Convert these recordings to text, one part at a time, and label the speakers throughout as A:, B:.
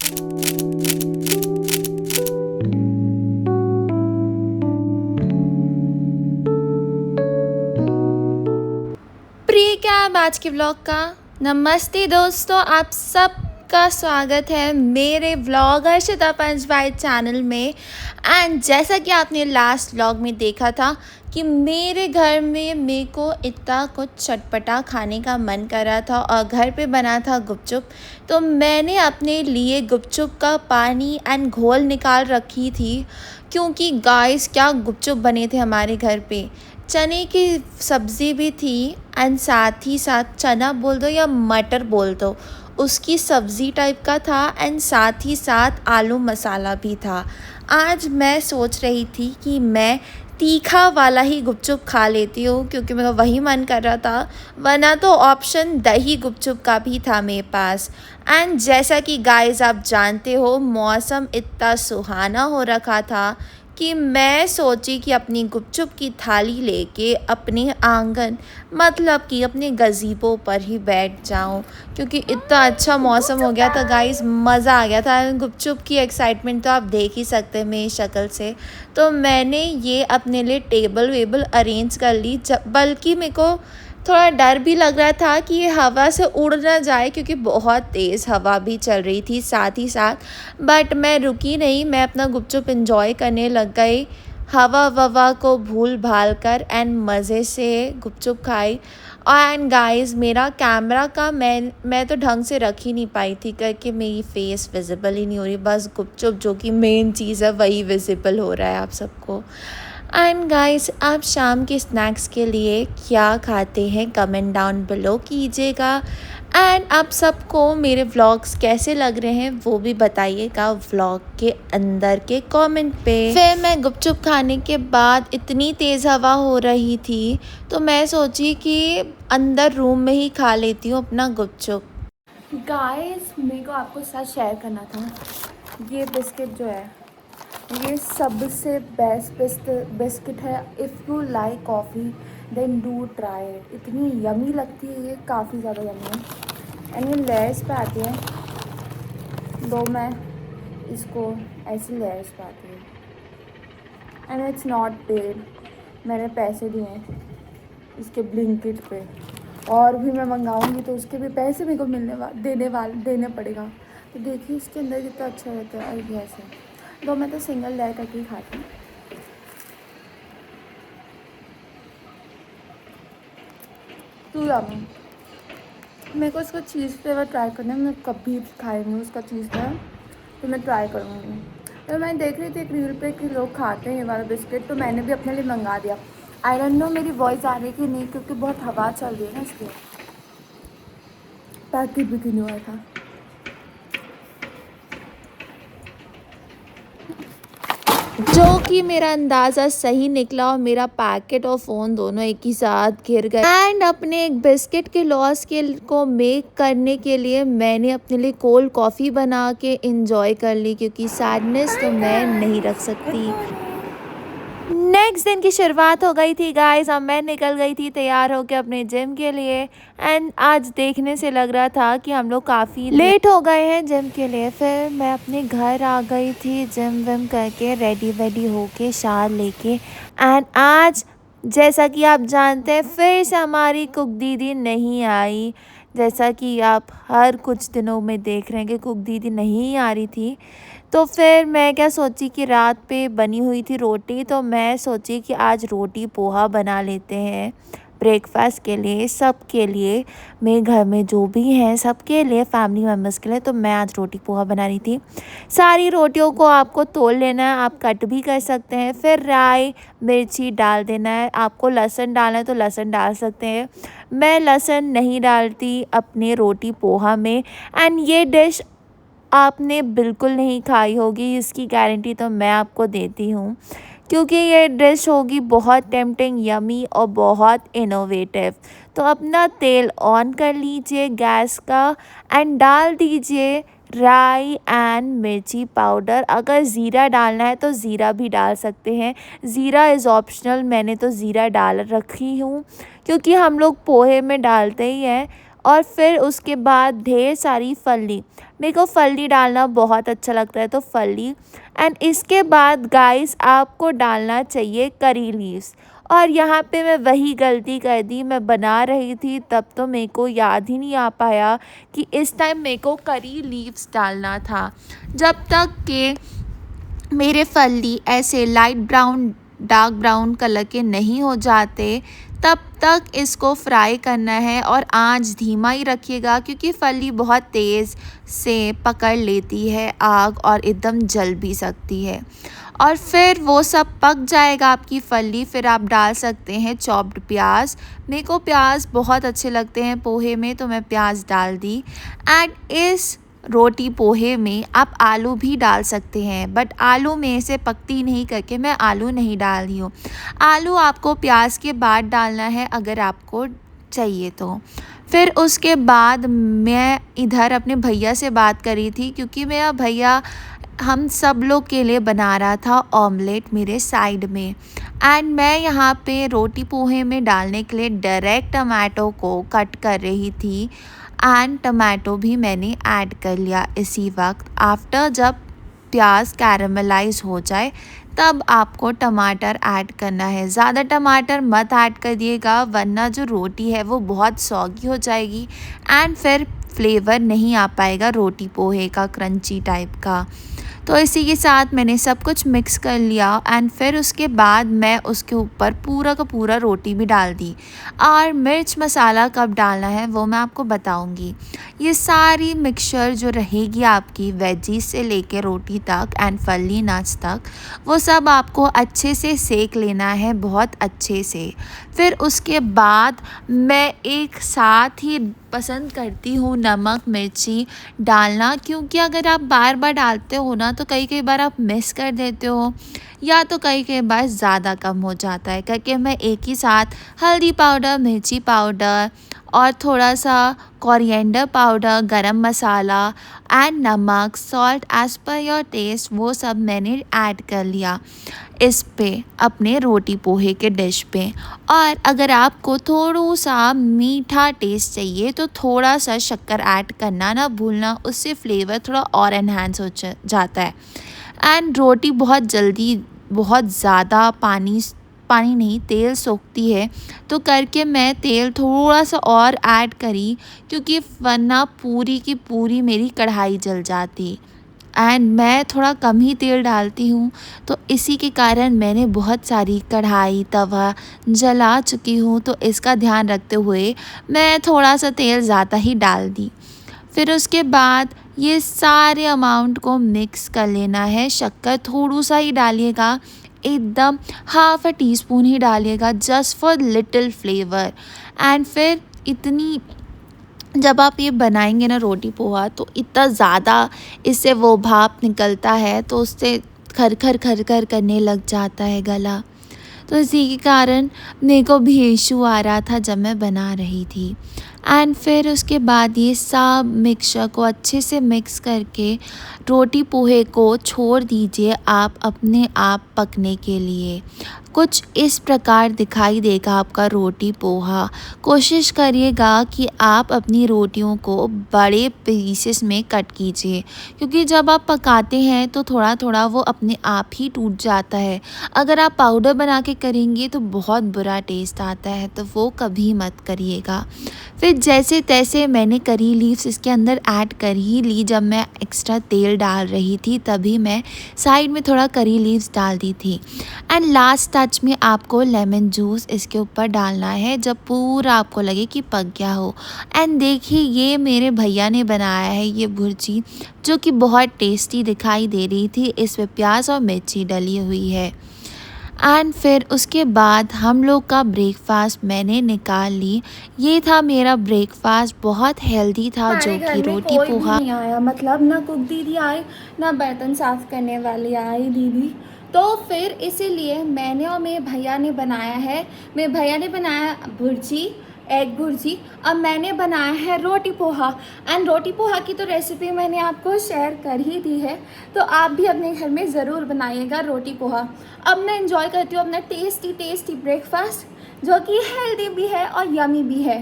A: प्रिय क्या अब आज के व्लॉग का। नमस्ते दोस्तों, आप सबका स्वागत है मेरे व्लॉग हर्षिता पंचवाइट चैनल में। एंड जैसा कि आपने लास्ट व्लॉग में देखा था कि मेरे घर में मेरे को इतना कुछ चटपटा खाने का मन कर रहा था और घर पे बना था गुपचुप, तो मैंने अपने लिए गुपचुप का पानी एंड घोल निकाल रखी थी। क्योंकि गाइस क्या गुपचुप बने थे हमारे घर पे। चने की सब्ज़ी भी थी एंड साथ ही साथ चना बोल दो या मटर बोल दो, उसकी सब्ज़ी टाइप का था एंड साथ ही साथ आलू मसाला भी था। आज मैं सोच रही थी कि मैं तीखा वाला ही गुपचुप खा लेती हूँ क्योंकि मेरा वही मन कर रहा था, वरना तो ऑप्शन दही गुपचुप का भी था मेरे पास। एंड जैसा कि गाइस आप जानते हो, मौसम इतना सुहाना हो रखा था कि मैं सोची कि अपनी गुपचुप की थाली लेके अपने आंगन मतलब कि अपने गज़ीबो पर ही बैठ जाऊं, क्योंकि इतना अच्छा मौसम हो गया था गाइस, मज़ा आ गया था। गुपचुप की एक्साइटमेंट तो आप देख ही सकते हैं मेरी शक्ल से। तो मैंने ये अपने लिए टेबल वेबल अरेंज कर ली, बल्कि मेरे को थोड़ा डर भी लग रहा था कि ये हवा से उड़ ना जाए क्योंकि बहुत तेज़ हवा भी चल रही थी साथ ही साथ। बट मैं रुकी नहीं, मैं अपना गुपचुप एंजॉय करने लग गई, हवा ववा को भूल भाल कर एंड मज़े से गुपचुप खाई। एंड गाइस मेरा कैमरा का मैं तो ढंग से रख ही नहीं पाई थी करके मेरी फेस विजिबल ही नहीं हो रही, बस गुपचुप जो कि मेन चीज़ है वही विजिबल हो रहा है आप सबको। एंड गाइस आप शाम के स्नैक्स के लिए क्या खाते हैं कमेंट डाउन बिलो कीजिएगा। एंड आप सबको मेरे व्लॉग्स कैसे लग रहे हैं वो भी बताइएगा व्लॉग के अंदर के कमेंट पे। फिर मैं गुपचुप खाने के बाद इतनी तेज़ हवा हो रही थी तो मैं सोची कि अंदर रूम में ही खा लेती हूँ अपना गुपचुप। गाइस मेरे को आपको साथ शेयर करना था, ये बिस्किट जो है ये सबसे बेस्ट बिस्किट है। If you like coffee then do try it. इतनी यमी लगती है ये, काफ़ी ज़्यादा यमी है। एंड ये लेयर्स पे आती है, दो मैं इसको ऐसी लेयर्स पे आती है एंड इट्स नॉट पेड। मैंने पैसे दिए हैं इसके ब्लिंकिट पे, और भी मैं मंगाऊंगी तो उसके भी पैसे मेरे को देने पड़ेगा। तो देखिए इसके अंदर कितना अच्छा रहता है। और ऐसे दो मैं तो सिंगल लेयर करके ही खाती हूँ। Too yummy. मेरे को इसका चीज़ फ्लेवर ट्राई करना है, मैं कभी खाई नहीं उसका चीज़ फ्लेवर, तो मैं ट्राई करूँगी। तो मैं देख रही थी एक रील पे कि लोग खाते हैं ये वाला बिस्किट, तो मैंने भी अपने लिए मंगा दिया। आई डोंट नो मेरी वॉइस आ रही कि नहीं, क्योंकि बहुत हवा चल रही है ना इसलिए। पैकेट भी क्यों नहीं हुआ था। जो कि मेरा अंदाज़ा सही निकला और मेरा पैकेट और फ़ोन दोनों एक ही साथ गिर गए। एंड अपने एक बिस्किट के लॉस के को मेक करने के लिए मैंने अपने लिए कोल्ड कॉफ़ी बना के इंजॉय कर ली, क्योंकि सैडनेस तो मैं नहीं रख सकती। नेक्स्ट दिन की शुरुआत हो गई थी गाइस, अब मैं निकल गई थी तैयार होकर अपने जिम के लिए। एंड आज देखने से लग रहा था कि हम लोग काफ़ी लेट हो गए हैं जिम के लिए। फिर मैं अपने घर आ गई थी जिम विम करके, रेडी वेडी होके शावर लेके। एंड आज जैसा कि आप जानते हैं फिर से हमारी कुक दीदी नहीं आई, जैसा कि आप हर कुछ दिनों में देख रहे हैं कि कुक दीदी नहीं आ रही थी। तो फिर मैं क्या सोची कि रात पे बनी हुई थी रोटी, तो मैं सोची कि आज रोटी पोहा बना लेते हैं ब्रेकफास्ट के लिए, सब के लिए, मेरे घर में जो भी हैं सबके लिए, फैमिली मेम्बर्स के लिए। तो मैं आज रोटी पोहा बना रही थी। सारी रोटियों को आपको तोड़ लेना है, आप कट भी कर सकते हैं, फिर राई मिर्ची डाल देना है। आपको लहसुन डालना है तो लहसुन डाल सकते हैं, मैं लहसुन नहीं डालती अपने रोटी पोहा में। एंड ये डिश आपने बिल्कुल नहीं खाई होगी, इसकी गारंटी तो मैं आपको देती हूँ, क्योंकि ये डिश होगी बहुत टेम्पटिंग, यमी और बहुत इनोवेटिव। तो अपना तेल ऑन कर लीजिए गैस का एंड डाल दीजिए राई एंड मिर्ची पाउडर। अगर ज़ीरा डालना है तो ज़ीरा भी डाल सकते हैं, ज़ीरा इज़ ऑप्शनल, मैंने तो ज़ीरा डाल रखी हूँ क्योंकि हम लोग पोहे में डालते ही हैं। और फिर उसके बाद ढेर सारी फली, मेरे को फली डालना बहुत अच्छा लगता है तो फली। एंड इसके बाद गाइस आपको डालना चाहिए करी लीव्स। और यहाँ पे मैं वही गलती कर दी, मैं बना रही थी तब तो मेरे को याद ही नहीं आ पाया कि इस टाइम मेरे को करी लीव्स डालना था। जब तक के मेरे फली ऐसे light brown dark brown colour के नहीं हो जाते तब तक इसको फ्राई करना है और आंच धीमा ही रखिएगा, क्योंकि फली बहुत तेज़ से पकड़ लेती है आग और एकदम जल भी सकती है। और फिर वो सब पक जाएगा आपकी फली, फिर आप डाल सकते हैं चॉप्ड प्याज। मेरे को प्याज बहुत अच्छे लगते हैं पोहे में तो मैं प्याज डाल दी। एंड इस रोटी पोहे में आप आलू भी डाल सकते हैं, बट आलू में से पकती नहीं करके मैं आलू नहीं डाल रही हूँ। आलू आपको प्याज के बाद डालना है अगर आपको चाहिए तो। फिर उसके बाद मैं इधर अपने भैया से बात करी थी, क्योंकि मेरा भैया हम सब लोग के लिए बना रहा था ऑमलेट मेरे साइड में। एंड मैं यहाँ पे रोटी पोहे में डालने के लिए डायरेक्ट टमाटो को कट कर रही थी। एंड टमाटो भी मैंने ऐड कर लिया इसी वक्त। आफ्टर जब प्याज कैरमलाइज हो जाए तब आपको टमाटर ऐड करना है। ज़्यादा टमाटर मत ऐड कर दिएगा वरना जो रोटी है वो बहुत सॉगी हो जाएगी एंड फिर फ्लेवर नहीं आ पाएगा रोटी पोहे का क्रंची टाइप का। तो इसी के साथ मैंने सब कुछ मिक्स कर लिया एंड फिर उसके बाद मैं उसके ऊपर पूरा का पूरा रोटी भी डाल दी। और मिर्च मसाला कब डालना है वो मैं आपको बताऊंगी। ये सारी मिक्सचर जो रहेगी आपकी वेजीज से लेके रोटी तक एंड फली नट्स तक, वो सब आपको अच्छे से सेक लेना है बहुत अच्छे से। फिर उसके बाद मैं एक साथ ही पसंद करती हूँ नमक मिर्ची डालना, क्योंकि अगर आप बार बार डालते हो ना तो कई बार आप मिस कर देते हो या तो कई बार ज़्यादा कम हो जाता है, करके मैं एक ही साथ हल्दी पाउडर मिर्ची पाउडर और थोड़ा सा coriander powder garam masala and नमक salt as per your taste वो सब मैंने ऐड कर लिया इस पे अपने रोटी पोहे के डिश पे। और अगर आपको थोड़ा सा मीठा टेस्ट चाहिए तो थोड़ा सा शक्कर ऐड करना ना भूलना, उससे फ्लेवर थोड़ा और एनहांस हो जाता है। एंड रोटी बहुत जल्दी बहुत ज़्यादा पानी नहीं तेल सोखती है, तो करके मैं तेल थोड़ा सा और ऐड करी, क्योंकि वरना पूरी की पूरी मेरी कढ़ाई जल जाती। एंड मैं थोड़ा कम ही तेल डालती हूँ तो इसी के कारण मैंने बहुत सारी कढ़ाई तवा जला चुकी हूँ, तो इसका ध्यान रखते हुए मैं थोड़ा सा तेल ज़्यादा ही डाल दी। फिर उसके बाद ये सारे अमाउंट को मिक्स कर लेना है। शक्कर थोड़ा सा ही डालिएगा, एकदम हाफ अ टीस्पून ही डालिएगा just for little flavour. And फिर इतनी जब आप ये बनाएंगे ना रोटी पोहा तो इतना ज़्यादा इससे वो भाप निकलता है तो उससे खर करने लग जाता है गला। तो इसी के कारण मेरे को भी इशू आ रहा था जब मैं बना रही थी। एंड फिर उसके बाद ये सब मिक्सचर को अच्छे से मिक्स करके रोटी पोहे को छोड़ दीजिए आप अपने आप पकने के लिए। कुछ इस प्रकार दिखाई देगा आपका रोटी पोहा। कोशिश करिएगा कि आप अपनी रोटियों को बड़े पीसेस में कट कीजिए, क्योंकि जब आप पकाते हैं तो थोड़ा थोड़ा वो अपने आप ही टूट जाता है। अगर आप पाउडर बना के करेंगे तो बहुत बुरा टेस्ट आता है, तो वो कभी मत करिएगा। फिर जैसे तैसे मैंने करी लीव्स इसके अंदर ऐड कर ही ली। जब मैं एक्स्ट्रा तेल डाल रही थी तभी मैं साइड में थोड़ा करी लीव्स डाल दी थी। एंड लास्ट टच में आपको लेमन जूस इसके ऊपर डालना है जब पूरा आपको लगे कि पक गया हो। एंड देखिए ये मेरे भैया ने बनाया है ये भुर्जी, जो कि बहुत टेस्टी दिखाई दे रही थी। इसमें प्याज और मिर्ची डली हुई है। एंड फिर उसके बाद हम लोग का ब्रेकफास्ट मैंने निकाल ली। ये था मेरा ब्रेकफास्ट, बहुत हेल्दी था, जो कि रोटी पोहा।
B: नहीं आया, मतलब ना कुक दीदी आई ना बर्तन साफ़ करने वाली आई दीदी, तो फिर इसीलिए मैंने और मेरे भैया ने बनाया है। मेरे भैया ने बनाया भुर्जी एग भुर्जी, अब मैंने बनाया है रोटी पोहा। एंड रोटी पोहा की तो रेसिपी मैंने आपको शेयर कर ही दी है, तो आप भी अपने घर में ज़रूर बनाइएगा रोटी पोहा। अब मैं इंजॉय करती हूँ अपना टेस्टी ब्रेकफास्ट, जो कि हेल्दी भी है और यमी भी है।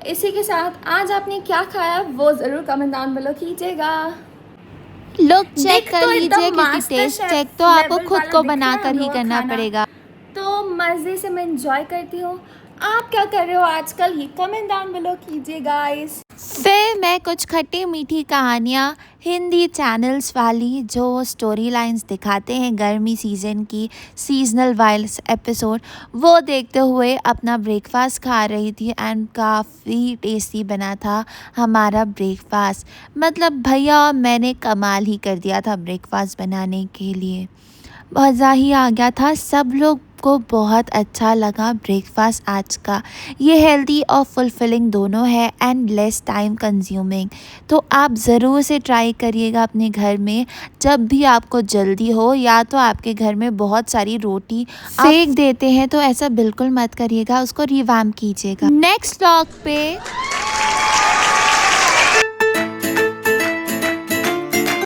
B: इसी के साथ आज आपने क्या खाया वो ज़रूर कमेंट डाउन बिलो कीजिएगा।
A: लुक चेक
B: दिख
A: कर
B: तो
A: लीजिए
B: एकदम
A: क्योंकि
B: मास्टर
A: टेस्ट
B: शेफ
A: चेक तो आपको
B: लेवल
A: खुद
B: वाला
A: को
B: दिख रहा है
A: बनाकर
B: हम
A: ही
B: लोग का
A: करना
B: खाना।
A: पड़ेगा।
B: तो मज़े से मैं इंजॉय करती हूँ। आप क्या कर रहे हो आजकल ये कमेंट डाउन बिलो कीजिए गाइस।
A: फिर मैं कुछ खट्टी मीठी कहानियाँ हिंदी चैनल्स वाली जो स्टोरी लाइंस दिखाते हैं गर्मी सीज़न की सीजनल वाइल्स एपिसोड वो देखते हुए अपना ब्रेकफास्ट खा रही थी एंड काफ़ी टेस्टी बना था हमारा ब्रेकफास्ट। मतलब भैया और मैंने कमाल ही कर दिया था ब्रेकफास्ट बनाने के लिए। मज़ा ही आ गया था, सब लोग को बहुत अच्छा लगा ब्रेकफास्ट आज का। ये हेल्दी और फुलफिलिंग दोनों है एंड लेस टाइम कंज्यूमिंग। तो आप ज़रूर से ट्राई करिएगा अपने घर में जब भी आपको जल्दी हो या तो आपके घर में बहुत सारी रोटी फेंक देते हैं तो ऐसा बिल्कुल मत करिएगा, उसको रिवैम्प कीजिएगा। नेक्स्ट व्लॉग पे